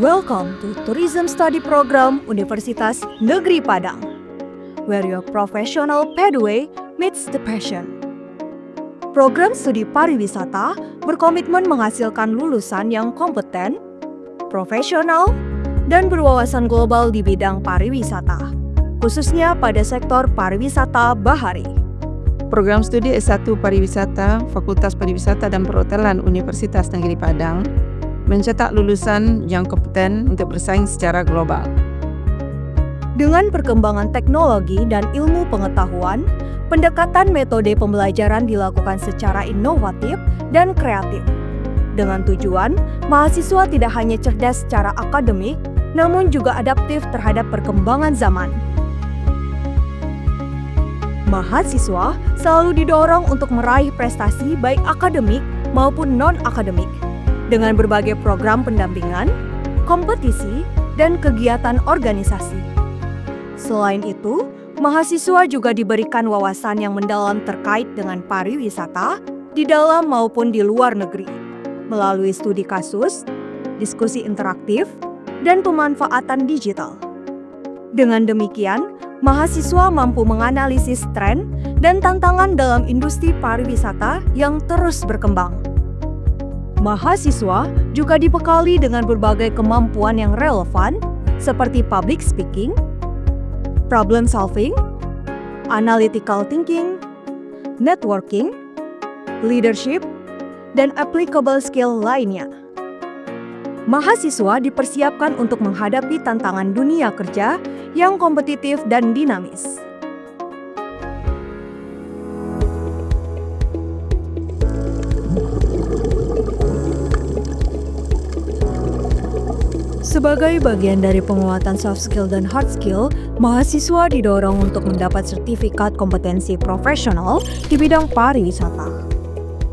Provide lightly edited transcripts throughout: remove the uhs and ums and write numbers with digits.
Welcome to Tourism Study Program Universitas Negeri Padang, where your professional pathway meets the passion. Program studi pariwisata berkomitmen menghasilkan lulusan yang kompeten, profesional, dan berwawasan global di bidang pariwisata, khususnya pada sektor pariwisata bahari. Program studi S1 Pariwisata, Fakultas Pariwisata dan Perhotelan Universitas Negeri Padang mencetak lulusan yang kompeten untuk bersaing secara global. Dengan perkembangan teknologi dan ilmu pengetahuan, pendekatan metode pembelajaran dilakukan secara inovatif dan kreatif. Dengan tujuan, mahasiswa tidak hanya cerdas secara akademik, namun juga adaptif terhadap perkembangan zaman. Mahasiswa selalu didorong untuk meraih prestasi baik akademik maupun non-akademik dengan berbagai program pendampingan, kompetisi, dan kegiatan organisasi. Selain itu, mahasiswa juga diberikan wawasan yang mendalam terkait dengan pariwisata di dalam maupun di luar negeri, melalui studi kasus, diskusi interaktif, dan pemanfaatan digital. Dengan demikian, mahasiswa mampu menganalisis tren dan tantangan dalam industri pariwisata yang terus berkembang. Mahasiswa juga dibekali dengan berbagai kemampuan yang relevan seperti public speaking, problem solving, analytical thinking, networking, leadership, dan applicable skill lainnya. Mahasiswa dipersiapkan untuk menghadapi tantangan dunia kerja yang kompetitif dan dinamis. Sebagai bagian dari penguatan soft skill dan hard skill, mahasiswa didorong untuk mendapat sertifikat kompetensi profesional di bidang pariwisata,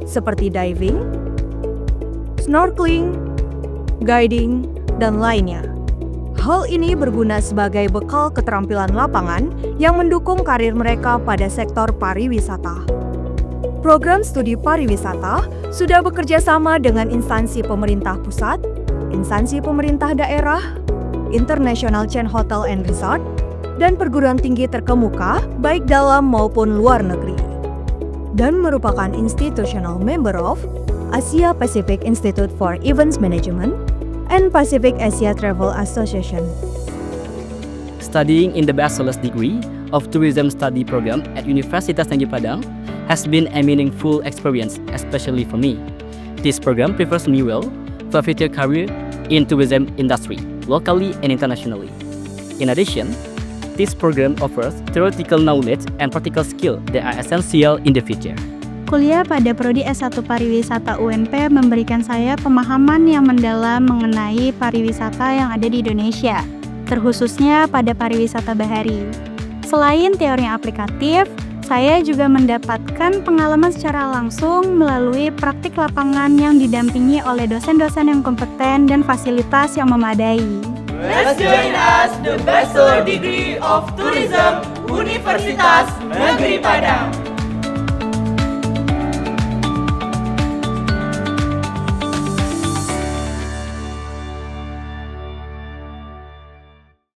seperti diving, snorkeling, guiding, dan lainnya. Hal ini berguna sebagai bekal keterampilan lapangan yang mendukung karir mereka pada sektor pariwisata. Program studi pariwisata sudah bekerja sama dengan instansi pemerintah pusat, instansi pemerintah daerah, international chain hotel and resort, dan perguruan tinggi terkemuka baik dalam maupun luar negeri, dan merupakan institutional member of Asia Pacific Institute for Events Management and Pacific Asia Travel Association. Studying in the bachelor's degree of tourism study program at Universitas Negeri Padang has been a meaningful experience, especially for me. This program prepares me well for a future career in tourism industry, locally and internationally. In addition, this program offers theoretical knowledge and practical skills that are essential in the future. Kuliah pada Prodi S1 Pariwisata UNP memberikan saya pemahaman yang mendalam mengenai pariwisata yang ada di Indonesia, terkhususnya pada pariwisata bahari. Selain teori yang aplikatif, saya juga mendapatkan pengalaman secara langsung melalui praktik lapangan yang didampingi oleh dosen-dosen yang kompeten dan fasilitas yang memadai. Let's join us the Bachelor Degree of Tourism Universitas Negeri Padang.